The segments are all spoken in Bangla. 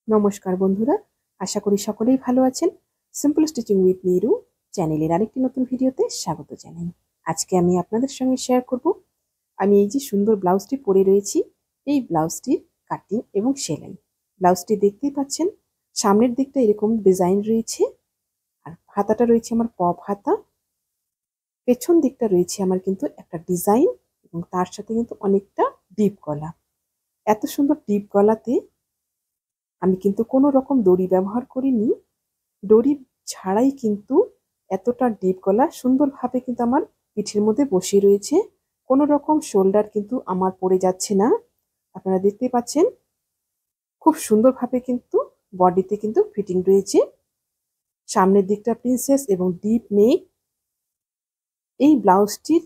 নমস্কার বন্ধুরা, আশা করি সকলেই ভালো আছেন। সিম্পল স্টিচিং উইথ নিরু চ্যানেলের আরেকটি নতুন ভিডিওতে স্বাগত জানাই। আজকে আমি আপনাদের সঙ্গে শেয়ার করব আমি এই যে সুন্দর ব্লাউজটি পরে রয়েছি, এই ব্লাউজটির কাটিং এবং সেলাই। ব্লাউজটি দেখতেই পাচ্ছেন, সামনের দিকটা এরকম ডিজাইন রয়েছে, আর হাতাটা রয়েছে আমার পপ হাতা। পেছন দিকটা রয়েছে আমার কিন্তু একটা ডিজাইন, এবং তার সাথে কিন্তু অনেকটা ডিপ গলা। এত সুন্দর ডিপ গলাতে আমি কিন্তু কোনো রকম দড়ি ব্যবহার করিনি। দড়ি ছাড়াই কিন্তু এতটা ডিপ গলা সুন্দরভাবে কিন্তু আমার পিঠের মধ্যে বসে রয়েছে। কোনো রকম শোল্ডার কিন্তু আমার পড়ে যাচ্ছে না। আপনারা দেখতেই পাচ্ছেন, খুব সুন্দরভাবে কিন্তু বডিতে কিন্তু ফিটিং রয়েছে। সামনের দিকটা প্রিন্সেস এবং ডিপ নেক। এই ব্লাউজটির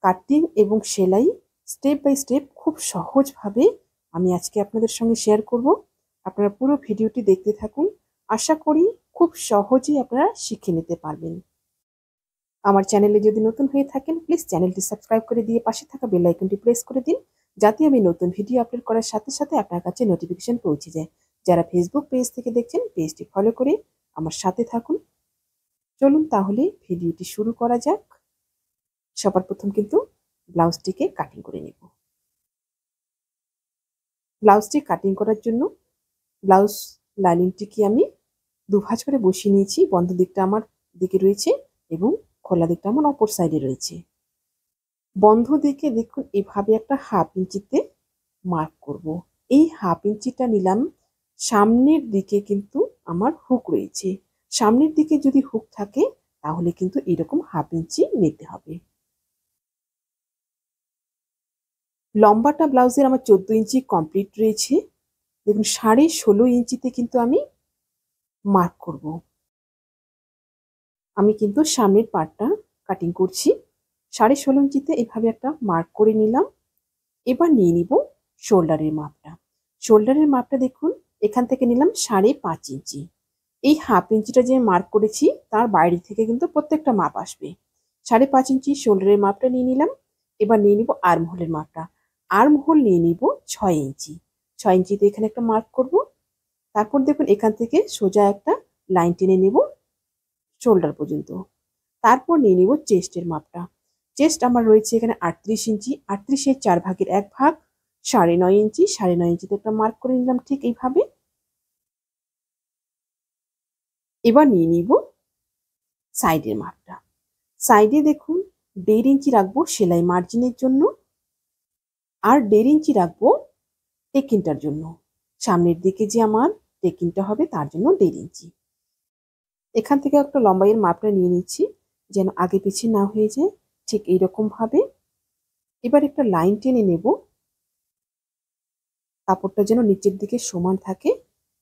কাটিং এবং সেলাই স্টেপ বাই স্টেপ খুব সহজভাবে আমি আজকে আপনাদের সঙ্গে শেয়ার করব। আপনারা পুরো ভিডিওটি দেখতে থাকুন। আশা করি খুব সহজেই আপনারা শিখে নিতে পারবেন। আমার চ্যানেলে যদি নতুন হয়ে থাকেন, প্লিজ চ্যানেলটি সাবস্ক্রাইব করে দিয়ে পাশে থাকা বেল আইকনটি প্রেস করে দিন, যাতে আমি নতুন ভিডিও আপলোড করার সাথে সাথে আপনার কাছে নোটিফিকেশন পৌঁছে যায়। যারা ফেসবুক পেজ থেকে দেখছেন, পেজটি ফলো করে আমার সাথে থাকুন। চলুন তাহলে ভিডিওটি শুরু করা যাক। সবার প্রথম কিন্তু ব্লাউজটিকে কাটিং করে নেব। ব্লাউজটি কাটিং করার জন্য ব্লাউজ লাইনিংটিকে আমি দুভাঁজ করে বসিয়ে নিয়েছি। বন্ধ দিকটা আমার দিকে রয়েছে এবং খোলা দিকটা আমার অপর সাইডে রয়েছে। বন্ধ দিকে দেখুন এভাবে একটা হাফ ইঞ্চিতে মার্ক করব। এই হাফ ইঞ্চিটা নিলাম। সামনের দিকে কিন্তু আমার হুক রয়েছে। সামনের দিকে যদি হুক থাকে তাহলে কিন্তু এরকম হাফ ইঞ্চি নিতে হবে। লম্বাটা ব্লাউজের আমার 14 ইঞ্চি কমপ্লিট রয়েছে। দেখুন 16.5 ইঞ্চিতে কিন্তু আমি মার্ক করব। আমি কিন্তু সামনের পার্টটা কাটিং করছি। 16.5 ইঞ্চিতে এভাবে একটা মার্ক করে নিলাম। এবার নিয়ে নিব শোল্ডারের মাপটা। শোল্ডারের মাপটা দেখুন, এখান থেকে নিলাম 5.5 ইঞ্চি। এই হাফ ইঞ্চিটা যে মার্ক করেছি তার বাইরে থেকে কিন্তু প্রত্যেকটা মাপ আসবে। 5.5 ইঞ্চি শোল্ডারের মাপটা নিয়ে নিলাম। এবার নিয়ে নিব আর্ম হোলের মাপটা। আর্ম হোল নিয়ে নিব 6 ইঞ্চি। 6 ইঞ্চিতে এখানে একটা মার্ক করব। তারপর দেখুন এখান থেকে সোজা একটা লাইন টেনে নেব শোল্ডার পর্যন্ত। তারপর নিয়ে নিব চেস্টের মাপটা। চেস্ট আমার রয়েছে এখানে 38 ইঞ্চি। 38-এর 4 ভাগের 1 ভাগ 9.5 ইঞ্চি। 9.5 ইঞ্চিতে একটা মার্ক করে নিলাম ঠিক এইভাবে। এবার নিয়ে নিব সাইডের মাপটা। সাইডে দেখুন 1.5 ইঞ্চি রাখবো সেলাই মার্জিনের জন্য, আর 1.5 ইঞ্চি রাখবো টেকিনটার জন্য। সামনের দিকে যে আমার টেকিনটা হবে তার জন্য 1.5 ইঞ্চি। এখান থেকে একটা লম্বাইয়ের মাপটা নিয়ে নিচ্ছি, যেন আগে পিছিয়ে না হয়ে যায়। ঠিক এইরকম ভাবে এবার একটা লাইন টেনে নেব। কাপড়টা যেন নিচের দিকে সমান থাকে,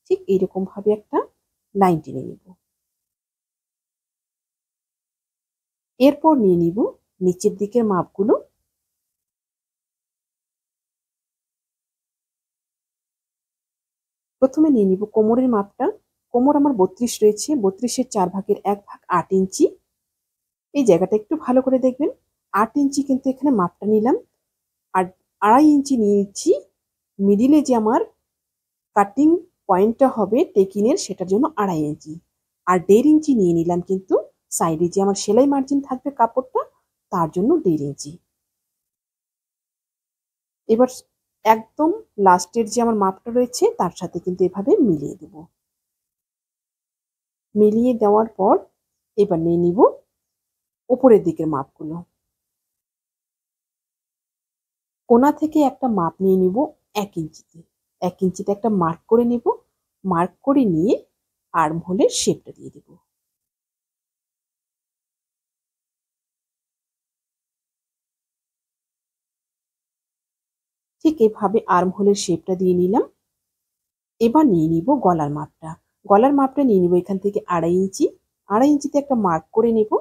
ঠিক এইরকম ভাবে একটা লাইন টেনে নেব। এরপর নিয়ে নিব নিচের দিকের মাপগুলো। প্রথমে নিয়ে নিব কোমরের মাপটা। কোমর আমার 32 রয়েছে। 32-এর 4 ভাগের 1 ভাগ 8 ইঞ্চি। এই জায়গাটা একটু ভালো করে দেখবেন। 8 ইঞ্চি কিন্তু এখানে মাপটা নিলাম। আর 2.5 ইঞ্চি নিয়ে নিচ্ছি মিডিলে যে আমার কাটিং পয়েন্টটা হবে টেকিনের, সেটার জন্য 2.5 ইঞ্চি। আর 1.5 ইঞ্চি নিয়ে নিলাম কিন্তু সাইডে যে আমার সেলাই মার্জিন থাকবে কাপড়টা, তার জন্য 1.5 ইঞ্চি। এবার একদম লাস্টের যে আমার মাপটা রয়েছে তার সাথে কিন্তু এভাবে মিলিয়ে দেব। মিলিয়ে দেওয়ার পর এবার নিয়ে নিব উপরের দিকের মাপগুলো। কোণা থেকে একটা মাপ নিয়ে নিব 1 ইঞ্চিতে। 1 ইঞ্চিতে একটা মার্ক করে নেব। মার্ক করে নিয়ে আর্ম হোলের শেপটা দিয়ে দেব। ঠিক এভাবে আর্ম হোলের শেপটা দিয়ে নিলাম। এবার নিয়ে নিব গলার মাপটা। গলার মাপটা নিয়ে নিব এখান থেকে 2.5 ইঞ্চি। 2.5 ইঞ্চিতে একটা মার্ক করে নেব।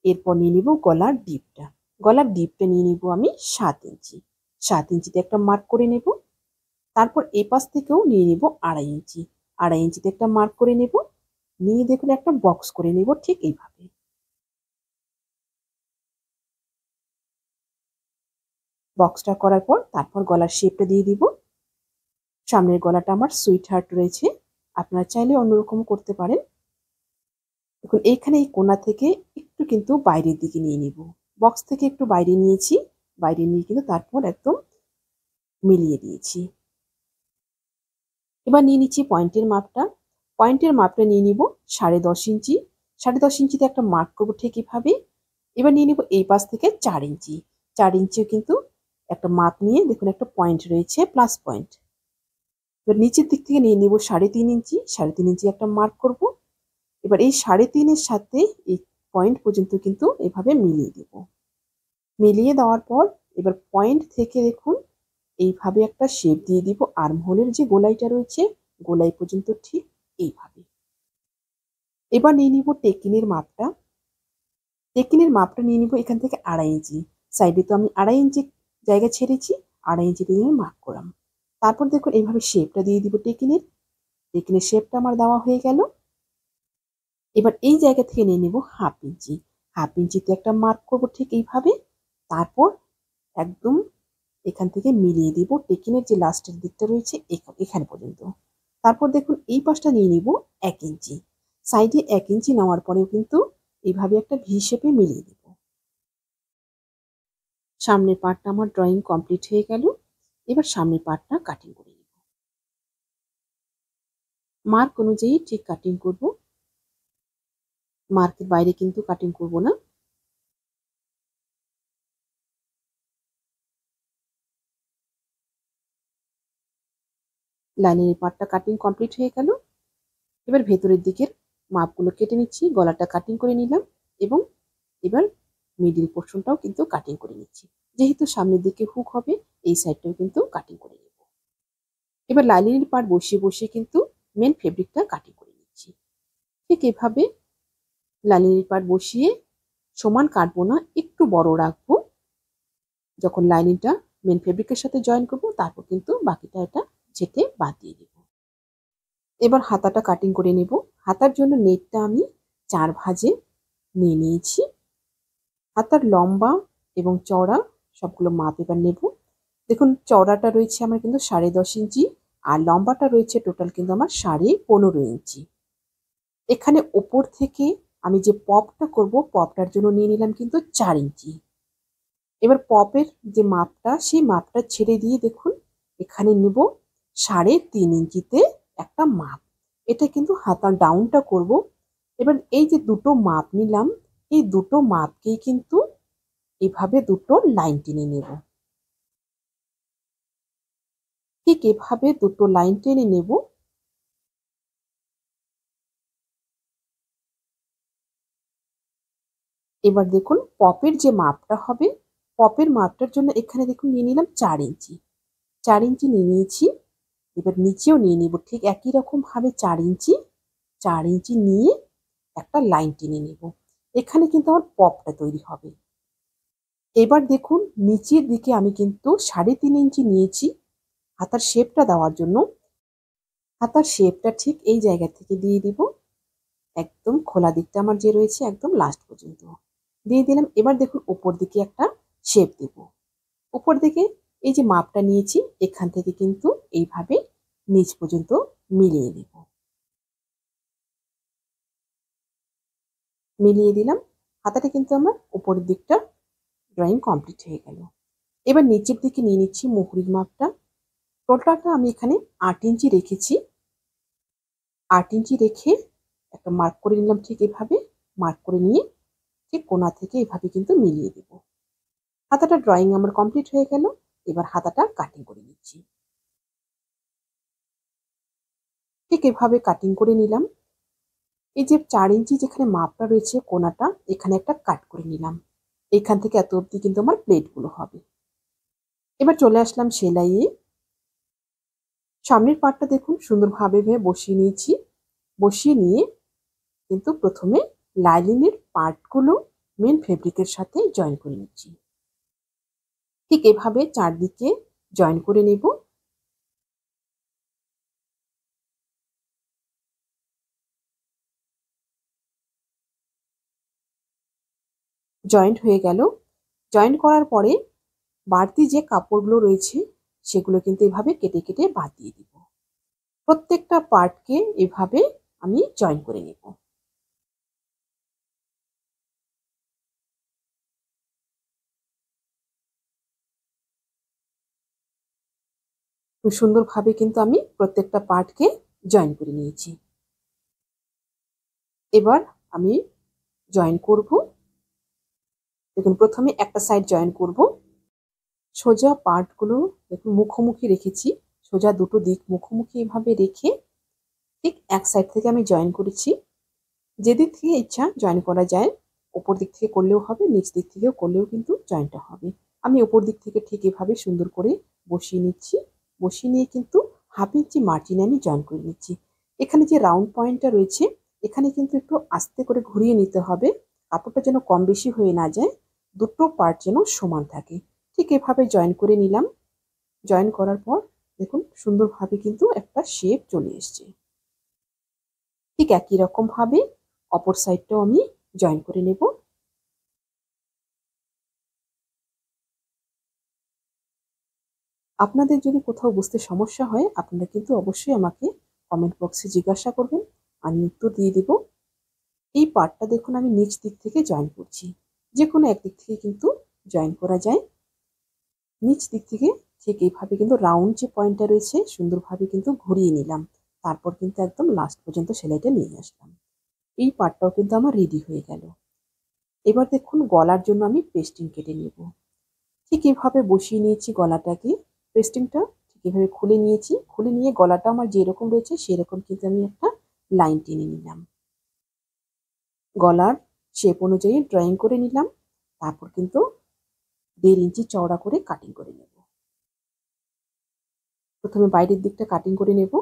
এরপর নিয়ে নিব গলার ডিপটা। গলার ডিপটা নিয়ে নিব আমি 7 ইঞ্চি। 7 ইঞ্চিতে একটা মার্ক করে নেব। তারপর এই পাশ থেকেও নিয়ে নিব 2.5 ইঞ্চি। 2.5 ইঞ্চিতে একটা মার্ক করে নেব। নিয়ে দেখুন একটা বক্স করে নেব ঠিক এইভাবে। বক্সটা করার পর তারপর গলার শেপটা দিয়ে দিব। সামনের গলাটা আমার সুইট হার্ট রয়েছে, আপনারা চাইলে অন্যরকম করতে পারেন। দেখুন এইখানে এই কোণা থেকে একটু কিন্তু বাইরের দিকে নিয়ে নিব, বক্স থেকে একটু বাইরে নিয়েছি, বাইরে নিয়ে কিন্তু তারপর একদম মিলিয়ে দিয়েছি। এবার নিয়ে নিচ্ছি পয়েন্টের মাপটা। পয়েন্টের মাপটা নিয়ে নিব 10.5 ইঞ্চি। 10.5 ইঞ্চিতে একটা মার্ক করবো ঠিক এভাবে। এবার নিয়ে নিব এই পাশ থেকে 4 ইঞ্চি। 4 ইঞ্চিও কিন্তু একটা মাপ নিয়ে দেখুন একটা পয়েন্ট রয়েছে, প্লাস পয়েন্ট। এবার নিচের দিক থেকে নিয়ে নিব 3.5 ইঞ্চি। 3.5 ইঞ্চি একটা মার্ক করব। এবার এই 3.5 সাথে এই পয়েন্ট পর্যন্ত কিন্তু এভাবে মিলিয়ে দেব। মিলিয়ে দেওয়ার পর এবার পয়েন্ট থেকে দেখুন এইভাবে একটা শেপ দিয়ে দিব আর্মহোলের যে গোলাইটা রয়েছে, গোলাই পর্যন্ত ঠিক এইভাবে। এবার নিয়ে নিব টেকিনের মাপটা। টেকিনের মাপটা নিয়ে নিব এখান থেকে 2.5 ইঞ্চি। সাইডে তো আমি 2.5 ইঞ্চি জায়গা ছেড়েছি, 2.5 ইঞ্চি দিয়ে মার্ক করলাম। তারপর দেখুন এইভাবে শেপটা দিয়ে দিব টেকিনের। টেকিনের শেপটা আমার দেওয়া হয়ে গেল। এবার এই জায়গা থেকে নিয়ে নিব 1/2 ইঞ্চি। 1/2 ইঞ্চিতে একটা মার্ক করব ঠিক এইভাবে। তারপর একদম এখান থেকে মিলিয়ে দিব টেকিনের যে লাস্টের দিকটা রয়েছে এখানে পর্যন্ত। তারপর দেখুন এই পাশটা নিয়ে নিব 1 ইঞ্চি। সাইডে 1 ইঞ্চি নেওয়ার পরেও কিন্তু এইভাবে একটা ভি শেপে মিলিয়ে দিব। সামনের পার্টটা আমার ড্রয়িং কমপ্লিট হয়ে গেল। এবার সামনের পার্টটা কাটিং করে নেব। মার্ক অনুযায়ী ঠিক কাটিং করব, মার্কের বাইরে কিন্তু কাটিং করব না। লাইনিংয়ের পার্টটা কাটিং কমপ্লিট হয়ে গেল। এবার ভেতরের দিকের মাপগুলো কেটে নিচ্ছি, গলাটা কাটিং করে নিলাম এবং এবার মিডিল পোর্শনটাও কিন্তু কাটিং করে নিচ্ছি। যেহেতু সামনের দিকে হুক হবে, এই সাইডটাও কিন্তু কাটিং করে নেব। এবার লাইনিংয়ের পার্ট বসিয়ে বসিয়ে কিন্তু মেন ফেব্রিকটা কাটিং করে নিচ্ছি। ঠিক এভাবে লাইনিংয়ের পার্ট বসিয়ে সমান কাটবো না, একটু বড় রাখবো। যখন লাইনিংটা মেন ফেব্রিকের সাথে জয়েন করব তারপর কিন্তু বাকিটা এটা ছেটে বাদ দিয়ে দেব। এবার হাতাটা কাটিং করে নেব। হাতার জন্য নেটটা আমি 4 ভাঁজে নিয়ে নিয়েছি। হাতার লম্বা এবং চওড়া সবগুলো মাপ এবার নেব। দেখুন চওড়াটা রয়েছে আমার কিন্তু 10.5 ইঞ্চি আর লম্বাটা রয়েছে টোটাল কিন্তু আমার 15.5 ইঞ্চি। এখানে ওপর থেকে আমি যে পপটা করব, পপটার জন্য নিয়ে নিলাম কিন্তু 4 ইঞ্চি। এবার পপের যে মাপটা, সেই মাপটা ছেড়ে দিয়ে দেখুন এখানে নিব 3.5 ইঞ্চিতে একটা মাপ। এটা কিন্তু হাতার ডাউনটা করব। এবার এই যে দুটো মাপ নিলাম, এই দুটো মাপকেই কিন্তু এভাবে দুটো লাইন টেনে নেব। ঠিক এভাবে দুটো লাইন টেনে নেব। এবার দেখুন পপের যে মাপটা হবে, পপের মাপটার জন্য এখানে দেখুন নিয়ে নিলাম 4 ইঞ্চি। 4 ইঞ্চি নিয়ে নিয়েছি। এবার নিচেও নিয়ে নিব ঠিক একই রকম ভাবে 4 ইঞ্চি। 4 ইঞ্চি নিয়ে একটা লাইন টেনে নেব। এখানে কিন্তু আমার পপটা তৈরি হবে। এবার দেখুন নিচের দিকে আমি কিন্তু 3.5 ইঞ্চি নিয়েছি হাতার শেপটা দেওয়ার জন্য। হাতার শেপটা ঠিক এই জায়গা থেকে দিয়ে দিব, একদম খোলা দিকটা আমার যে রয়েছে একদম লাস্ট পর্যন্ত দিয়ে দিলাম। এবার দেখুন উপর দিকে একটা শেপ দেব। উপর দিকে এই যে মাপটা নিয়েছি এখান থেকে কিন্তু এইভাবে নিচ পর্যন্ত মিলিয়ে দেব। মিলিয়ে দিলাম। হাতাটা কিন্তু আমার উপরের দিকটা ড্রয়িং কমপ্লিট হয়ে গেল। এবার নিচের দিকে নিয়ে নিচ্ছি মুহুরির মাপটা। টোটালটা আমি এখানে 8 ইঞ্চি রেখেছি। 8 ইঞ্চি রেখে একটা মার্ক করে নিলাম ঠিক এভাবে। মার্ক করে নিয়ে ঠিক কোণা থেকে এভাবে কিন্তু মিলিয়ে দেব। হাতাটা ড্রয়িং আমার কমপ্লিট হয়ে গেল। এবার হাতাটা কাটিং করে নিচ্ছি। ঠিক এভাবে কাটিং করে নিলাম। এই যে 4 ইঞ্চি যেখানে মাপটা রয়েছে কোণাটা, এখানে একটা কাট করে নিলাম। এখান থেকে এত অবধি কিন্তু আমার প্লেটগুলো হবে। এবার চলে আসলাম সেলাইয়ে। সামনের পার্টটা দেখুন সুন্দরভাবে বসিয়ে নিয়েছি। বসিয়ে নিয়ে কিন্তু প্রথমে লাইনিংয়ের পার্টগুলো মেন ফেব্রিকের সাথে জয়েন করে নিচ্ছি। ঠিক এভাবে চারদিকে জয়েন করে নেব। জয়েন্ট হয়ে গেল। জয়েন্ট করার পরে বাড়তি যে কাপড়গুলো রয়েছে সেগুলো কিন্তু এভাবে কেটে কেটে বাদ দিয়ে দিব। প্রত্যেকটা পার্টকে এভাবে আমি জয়েন করে নেব। খুব সুন্দরভাবে কিন্তু আমি প্রত্যেকটা পার্টকে জয়েন করে নিয়েছি। এবার আমি জয়েন করব। দেখুন প্রথমে একটা সাইড জয়েন করব। সোজা পার্টগুলো দেখুন মুখোমুখি রেখেছি, সোজা দুটো দিক মুখোমুখি এভাবে রেখে ঠিক এক সাইড থেকে আমি জয়েন করেছি। যেদিক থেকে ইচ্ছা জয়েন করা যায়, ওপর দিক থেকে করলেও হবে, নিচ দিক থেকেও করলেও কিন্তু জয়েনটা হবে। আমি ওপর দিক থেকে ঠিক এভাবে সুন্দর করে বসিয়ে নিচ্ছি। বসিয়ে নিয়ে কিন্তু 1/2 ইঞ্চি মার্জিনে আমি জয়েন করে নিচ্ছি। এখানে যে রাউন্ড পয়েন্টটা রয়েছে এখানে কিন্তু একটু আস্তে করে ঘুরিয়ে নিতে হবে, কাপড়টা যেন কম বেশি হয়ে না যায়, দুটো পার্ট যেন সমান থাকে। ঠিক এভাবে জয়েন করে নিলাম। জয়েন করার পর দেখুন সুন্দরভাবে কিন্তু একটা শেপ চলে এসছে। ঠিক একই রকম ভাবে অপর সাইডটাও আমি জয়েন করে নেব। আপনাদের যদি কোথাও বুঝতে সমস্যা হয় আপনারা কিন্তু অবশ্যই আমাকে কমেন্ট বক্সে জিজ্ঞাসা করবেন, আমি উত্তর দিয়ে দেব। এই পার্টটা দেখুন আমি নিচ দিক থেকে জয়েন করছি, যে কোনো একদিক থেকে কিন্তু জয়েন করা যায়। নিচ দিক থেকে ঠিক এইভাবে কিন্তু রাউন্ড যে পয়েন্টটা রয়েছে সুন্দরভাবে কিন্তু ঘুরিয়ে নিলাম, তারপর কিন্তু একদম লাস্ট পর্যন্ত সেলাইটা নিয়ে আসলাম। এই পার্টটাও কিন্তু আমার রেডি হয়ে গেল। এবার দেখুন গলার জন্য আমি পেস্টিং কেটে নেব। ঠিক এভাবে বসিয়ে নিয়েছি গলাটাকে, পেস্টিংটা ঠিক এভাবে খুলে নিয়েছি। খুলে নিয়ে গলাটা আমার যেরকম রয়েছে সেরকম কিন্তু আমি একটা লাইন টেনে নিলাম। গলার শেপ অনুযায়ী ড্রয়িং করে নিলাম। তারপর কিন্তু 1.5 ইঞ্চি চওড়া করে কাটিং করে নেব। প্রথমে বাইরের দিকটা কাটিং করে নেব।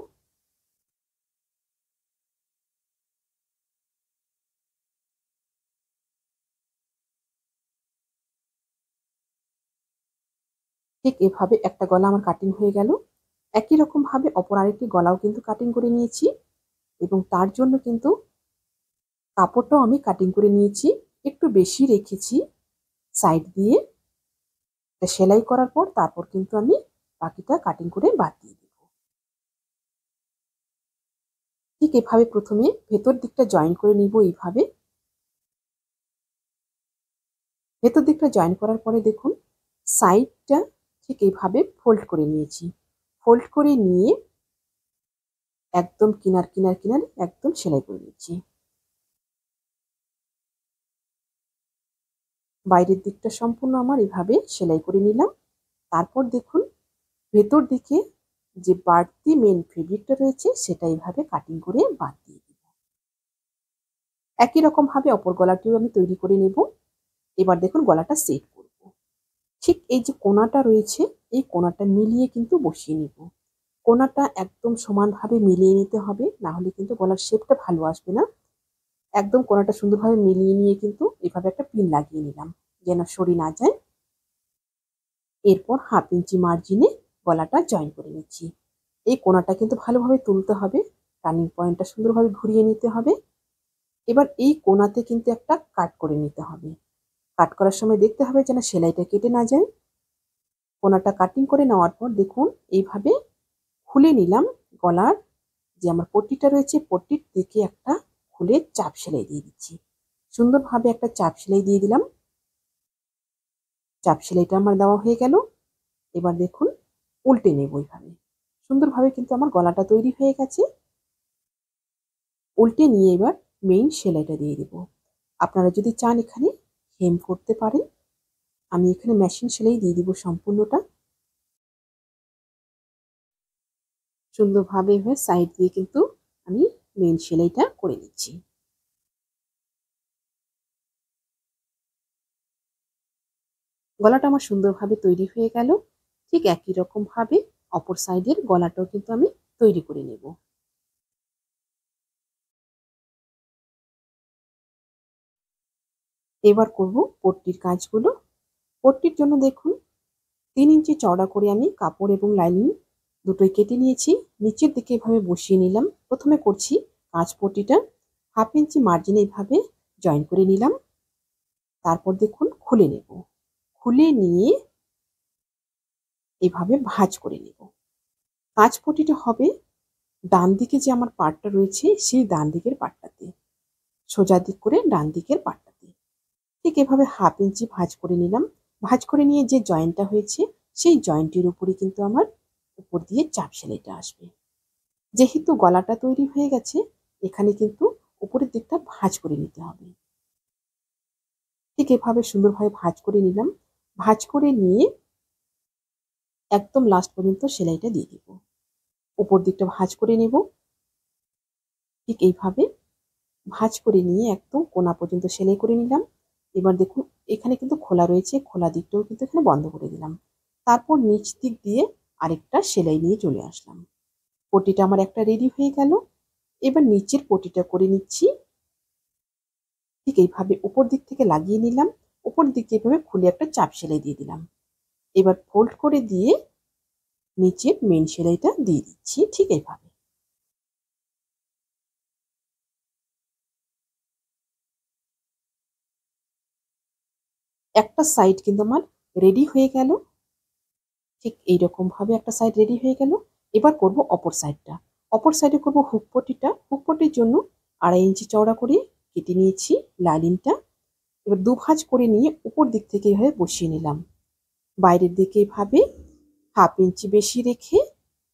ঠিক এভাবে একটা গলা আমার কাটিং হয়ে গেল। একই রকম ভাবে অপর আরেকটি গলাও কিন্তু কাটিং করে নিয়েছি এবং তার জন্য কিন্তু কাপড়টাও আমি কাটিং করে নিয়েছি, একটু বেশি রেখেছি সাইড দিয়ে। সেলাই করার পর তারপর কিন্তু আমি বাকিটা কাটিং করে বাদ দিয়ে দেব। ঠিক এভাবে প্রথমে ভেতর দিকটা জয়েন করে নিব। এইভাবে ভেতর দিকটা জয়েন করার পরে দেখুন সাইডটা ঠিক এইভাবে ফোল্ড করে নিয়েছি। ফোল্ড করে নিয়ে একদম কিনার কিনার কিনারে একদম সেলাই করে নিচ্ছি। বাইরের দিকটা সম্পূর্ণ আমার এভাবে সেলাই করে নিলাম। তারপর দেখুন ভেতর দিকে যে বাড়তি মেন ফেব্রিকটা রয়েছে সেটা এইভাবে কাটিং করে বাদ দিয়ে দিব। একই রকম ভাবে অপর গলাটিও আমি তৈরি করে নেব। এবার দেখুন গলাটা সেট করব। ঠিক এই যে কোণাটা রয়েছে এই কোণাটা মিলিয়ে কিন্তু বসিয়ে নিব। কোণাটা একদম সমানভাবে মিলিয়ে নিতে হবে, না হলে কিন্তু গলার শেপটা ভালো আসবে না। একদম কোণাটা সুন্দরভাবে মিলিয়ে নিয়ে কিন্তু এভাবে একটা পিন লাগিয়ে নিলাম যেন সরে না যায়। এরপর 1/2 ইঞ্চি মার্জিনে গলাটা জয়েন করে নিচ্ছি। এই কোণাটা কিন্তু ভালোভাবে তুলতে হবে, টার্নিং পয়েন্টটা সুন্দরভাবে ঘুরিয়ে নিতে হবে। এবার এই কোণাতে কিন্তু একটা কাট করে নিতে হবে। কাট করার সময় দেখতে হবে যেন সেলাইটা কেটে না যায়। কোণাটা কাটিং করে নেওয়ার পর দেখুন এইভাবে খুলে নিলাম। গলার যে আমার পট্টিটা রয়েছে পট্টির দিকে একটা খুলে চাপ সেলাই দিয়ে দিচ্ছি। সুন্দরভাবে একটা চাপ সেলাই দিয়ে দিলাম। চাপ সেলাইটা আমার দেওয়া হয়ে গেল। এবার দেখুন উল্টে নেব এইভাবে। সুন্দরভাবে কিন্তু আমার গলাটা তৈরি হয়ে গেছে। উল্টে নিয়ে এবার মেইন সেলাইটা দিয়ে দেব। আপনারা যদি চান এখানে হেম করতে পারেন, আমি এখানে মেশিন সেলাই দিয়ে দিব সম্পূর্ণটা। সুন্দরভাবে এভাবে সাইড দিয়ে কিন্তু আমি মেইন সেলাইটা করে নিচ্ছি। গলাটা আমার সুন্দরভাবে তৈরি হয়ে গেল। ঠিক একই রকম ভাবে অপর সাইডের গলাটাও কিন্তু আমি তৈরি করে নেব। এবার করব পট্টির কাজগুলো। পট্টির জন্য দেখুন 3 ইঞ্চি চওড়া করে আমি কাপড় এবং লাইনিং দুটোই কেটে নিয়েছি। নিচের দিকে এভাবে বসিয়ে নিলাম। প্রথমে করছি কাঁচ পট্টিটা 1/2 ইঞ্চি মার্জিনে এইভাবে জয়েন করে নিলাম। তারপর দেখুন খুলে নেব। খুলে নিয়ে এইভাবে ভাঁজ করে নেব। কাঁচ পটিটা হবে ডান দিকে যে আমার পাটটা রয়েছে সেই ডান দিকের পাটটাতে, সোজা দিক করে ডান দিকের পাটটাতে। ঠিক এভাবে 1/2 ইঞ্চি ভাঁজ করে নিলাম। ভাঁজ করে নিয়ে যে জয়েন্টটা হয়েছে সেই জয়েন্টের উপরে কিন্তু আমার উপর দিয়ে চাপ সেলাইটা আসবে। যেহেতু গলাটা তৈরি হয়ে গেছে, এখানে কিন্তু উপরের দিকটা ভাঁজ করে নিতে হবে। ঠিক এভাবে সুন্দরভাবে ভাঁজ করে নিলাম। ভাঁজ করে নিয়ে একদম লাস্ট পর্যন্ত সেলাইটা দিয়ে দিব। উপর দিকটা ভাঁজ করে নেব। ঠিক এইভাবে ভাঁজ করে নিয়ে একদম কোণা পর্যন্ত সেলাই করে নিলাম। এবার দেখুন এখানে কিন্তু খোলা রয়েছে, খোলা দিকটাও কিন্তু এখানে বন্ধ করে দিলাম। তারপর নিচ দিক দিয়ে আরেকটা সেলাই নিয়ে চলে আসলাম। পটিটা আমার একটা রেডি হয়ে গেল। এবার নিচের পটিটা করে নিচ্ছি। ঠিক এইভাবে উপর দিক থেকে লাগিয়ে নিলাম। উপর দিকে এভাবে খুলে একটা চাপ সেলাই দিয়ে দিলাম। এবার ফোল্ড করে দিয়ে নিচের মেইন সেলাইটা দিয়ে দিচ্ছি ঠিক এইভাবে। একটা সাইড কিন্তু আমার রেডি হয়ে গেল। ঠিক এইরকম ভাবে একটা সাইড রেডি হয়ে গেল। এবার করব অপর সাইডটা। অপর সাইডে করব হুক পটিটা। হুক পটির জন্য 2.5 ইঞ্চি চওড়া করে কেটে নিয়েছি লাইনিংটা। এবার দুভাঁজ করে নিয়ে উপর দিক থেকে এভাবে বসিয়ে নিলাম। বাইরের দিকে এভাবে 1/2 ইঞ্চি বেশি রেখে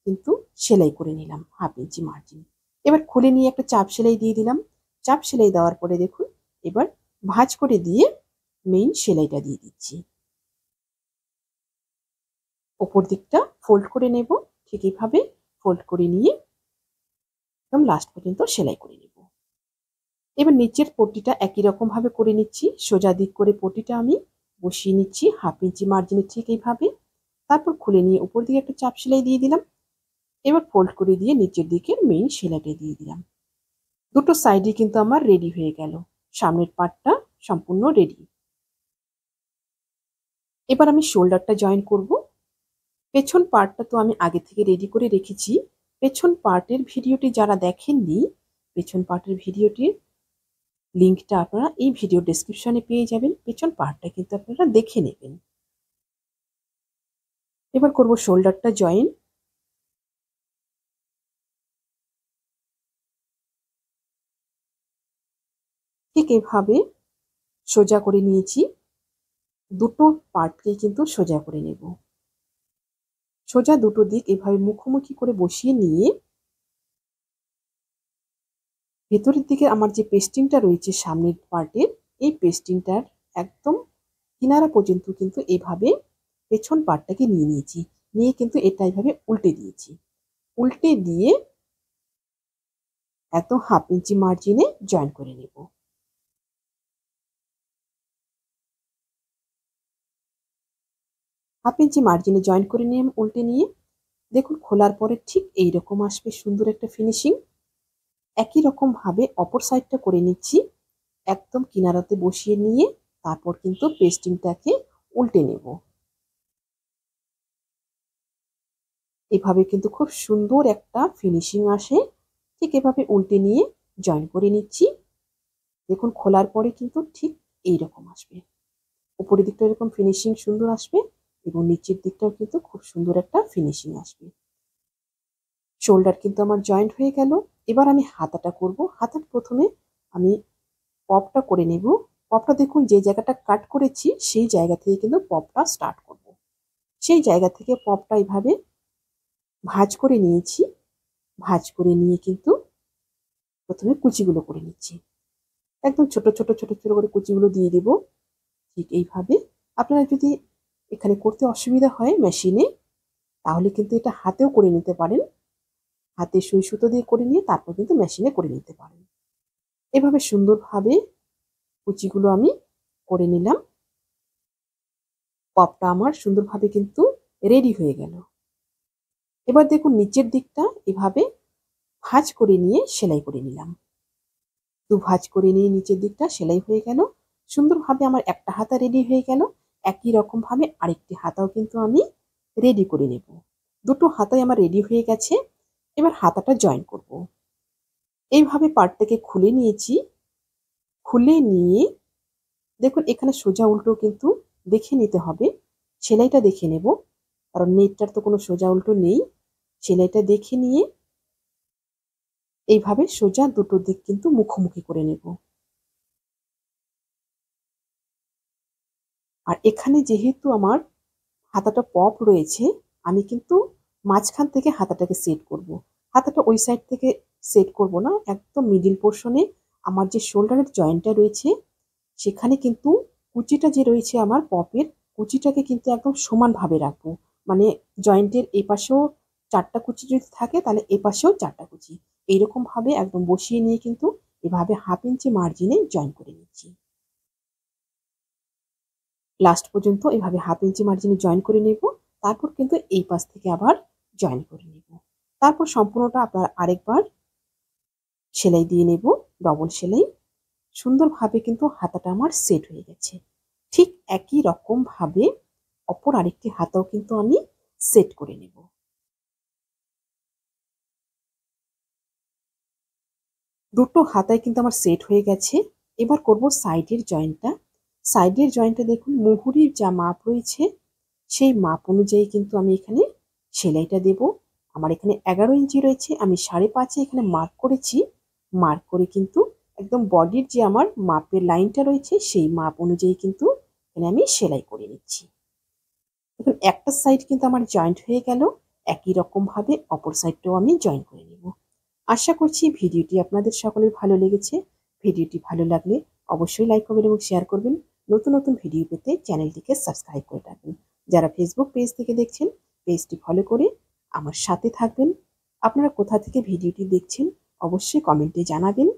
কিন্তু সেলাই করে নিলাম 1/2 ইঞ্চি মার্জিন। এবার খুলে নিয়ে একটা চাপ সেলাই দিয়ে দিলাম। চাপ সেলাই দেওয়ার পরে দেখুন এবার ভাঁজ করে দিয়ে মেইন সেলাইটা দিয়ে দিচ্ছি। উপর দিকটা ফোল্ড করে নেব। ঠিক এইভাবে ফোল্ড করে নিয়ে একদম লাস্ট পর্যন্ত সেলাই করে নেব। এবার নিচের পট্টিটা একই রকম ভাবে করে নিচ্ছি। সোজা দিক করে পট্টিটা আমি বসিয়ে নিচ্ছি 1/2 ইঞ্চি মার্জিনে ঠিক এইভাবে। তারপর খুলে নিয়ে উপর দিকে একটা চাপ সেলাই দিয়ে দিলাম। এবার ফোল্ড করে দিয়ে নিচের দিকের মেইন সেলাইটা দিয়ে দিলাম। দুটো সাইডই কিন্তু আমার রেডি হয়ে গেল। সামনের পার্টটা সম্পূর্ণ রেডি। এবার আমি শোল্ডারটা জয়েন করব। পেছন পার্টটা তো আমি আগে থেকে রেডি করে রেখেছি। পেছন পার্টের ভিডিওটি যারা দেখেননি, পেছন পার্টের ভিডিওটির লিঙ্কটা আপনারা এই ভিডিও ডেসক্রিপশনে পেয়ে যাবেন। পেছন পার্টটা কিন্তু আপনারা দেখে নেবেন। এবার করব শোল্ডারটা জয়েন। ঠিক এভাবে সোজা করে নিয়েছি। দুটো পার্টকেই কিন্তু সোজা করে নেব। সোজা দুটো দিক এভাবে মুখোমুখি করে বসিয়ে নিয়ে ভেতরের দিকে আমার যে পেস্টিংটা রয়েছে সামনের পার্টের, এই পেস্টিংটার একদম কিনারা পর্যন্ত কিন্তু এভাবে পেছন পার্টটাকে নিয়ে নিয়েছি। নিয়ে কিন্তু এটা এভাবে উল্টে দিয়েছি। উল্টে দিয়ে একদম 1/2 ইঞ্চি মার্জিনে জয়েন করে নেব। 1/2 ইঞ্চি মার্জিনে জয়েন করে নিয়ে উল্টে নিয়ে দেখুন খোলার পরে ঠিক এইরকম আসবে সুন্দর একটা ফিনিশিং। একই রকম ভাবে অপর সাইডটা করে নিচ্ছি। একদম কিনারাতে বসিয়ে নিয়ে তারপর কিন্তু পেস্টিংটাকে উল্টে নেব। এভাবে কিন্তু খুব সুন্দর একটা ফিনিশিং আসে। ঠিক এভাবে উল্টে নিয়ে জয়েন করে নিচ্ছি। দেখুন খোলার পরে কিন্তু ঠিক এইরকম আসবে। উপরের দিকটা এরকম ফিনিশিং সুন্দর আসবে এবং নিচের দিকটাও কিন্তু খুব সুন্দর একটা ফিনিশিং আসবে। শোল্ডার কিন্তু আমার জয়েন্ট হয়ে গেল। এবার আমি হাতাটা করব। হাতার প্রথমে আমি পপটা করে নেব। পপটা দেখুন যে জায়গাটা কাট করেছি সেই জায়গা থেকে কিন্তু পপটা স্টার্ট করব। সেই জায়গা থেকে পপটা এভাবে ভাঁজ করে নিয়েছি। ভাঁজ করে নিয়ে কিন্তু প্রথমে কুচিগুলো করে নিচ্ছি। একদম ছোট ছোট ছোট ছোট করে কুচিগুলো দিয়ে দেব। ঠিক এইভাবে আপনারা যদি এখানে করতে অসুবিধা হয় মেশিনে, তাহলে কিন্তু এটা হাতেও করে নিতে পারেন। হাতে সুই সুতো দিয়ে করে নিয়ে তারপর কিন্তু মেশিনে করে নিতে পারেন। এভাবে সুন্দরভাবে কুচিগুলো আমি করে নিলাম। পপটা আমার সুন্দরভাবে কিন্তু রেডি হয়ে গেল। এবার দেখুন নিচের দিকটা এভাবে ভাঁজ করে নিয়ে সেলাই করে নিলাম। ভাঁজ করে নিয়ে নিচের দিকটা সেলাই হয়ে গেল। সুন্দরভাবে আমার একটা হাতা রেডি হয়ে গেল। একই রকম ভাবে আরেকটি হাতাও কিন্তু আমি রেডি করে নেব। দুটো হাতাই আমার রেডি হয়ে গেছে। এবার হাতাটা জয়েন করব। এইভাবে পার্টটাকে খুলে নিয়েছি। খুলে নিয়ে দেখুন এখানে সোজা উল্টো কিন্তু দেখে নিতে হবে। সেলাইটা দেখে নেব। কারণ নেটটার তো কোনো সোজা উল্টো নেই। সেলাইটা দেখে নিয়ে এইভাবে সোজা দুটো দিক কিন্তু মুখোমুখি করে নেব। আর এখানে যেহেতু আমার হাতাটা পপ রয়েছে, আমি কিন্তু মাঝখান থেকে হাতাটাকে সেট করব। হাতাটা ওই সাইড থেকে সেট করব না, একদম মিডিল পোর্শনে আমার যে শোল্ডারের জয়েন্টটা রয়েছে সেখানে কিন্তু কুচিটা যে রয়েছে আমার পপের, কুচিটাকে কিন্তু একদম সমানভাবে রাখবো। মানে জয়েন্টের এই পাশেও 4টা কুচি যদি থাকে তাহলে এ পাশেও 4টা কুচি। এইরকমভাবে একদম বসিয়ে নিয়ে কিন্তু এভাবে 1/2 ইঞ্চি মার্জিনে জয়েন করে নিচ্ছি। লাস্ট পর্যন্ত এভাবে 1/2 ইঞ্চি মার্জিনে জয়েন করে নেব। তারপর কিন্তু এই পাশ থেকে আবার জয়েন করে নেব। তারপর সম্পূর্ণটা আপনারা আরেকবার সেলাই দিয়ে নেব, ডবল সেলাই। সুন্দরভাবে কিন্তু হাতাটা আমার সেট হয়ে গেছে। ঠিক একই রকমভাবে অপর আরেকটি হাতাও কিন্তু আমি সেট করে নেব। দুটো হাতায় কিন্তু আমার সেট হয়ে গেছে। এবার করব সাইডের জয়েন্টটা। সাইডের জয়েন্টে দেখুন মুহুরির যা মাপ রয়েছে সেই মাপ অনুযায়ী কিন্তু আমি এখানে সেলাইটা দেব। আমার এখানে 11 ইঞ্চি রয়েছে, আমি 5.5 এখানে মার্ক করেছি। মার্ক করে কিন্তু একদম বডির যে আমার মাপের লাইনটা রয়েছে সেই মাপ অনুযায়ী কিন্তু এখানে আমি সেলাই করে নিচ্ছি। দেখুন একটা সাইড কিন্তু আমার জয়েন্ট হয়ে গেল, একই রকমভাবে অপর সাইডটাও আমি জয়েন করে নেব। আশা করছি ভিডিওটি আপনাদের সকলের ভালো লেগেছে। ভিডিওটি ভালো লাগলে অবশ্যই লাইক করবেন এবং শেয়ার করবেন। নতুন নতুন ভিডিও পেতে চ্যানেলটিকে সাবস্ক্রাইব করে রাখবেন। যারা ফেসবুক পেজ থেকে দেখছেন পেজটি ফলো করে আমার সাথে থাকবেন। আপনারা কোথা থেকে ভিডিওটি দেখছেন অবশ্যই কমেন্টে জানাবেন।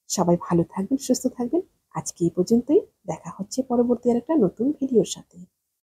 সবাই ভালো থাকবেন, সুস্থ থাকবেন। আজকে এই পর্যন্তই। দেখা হচ্ছে পরবর্তী আরেকটা নতুন ভিডিওর সাথে।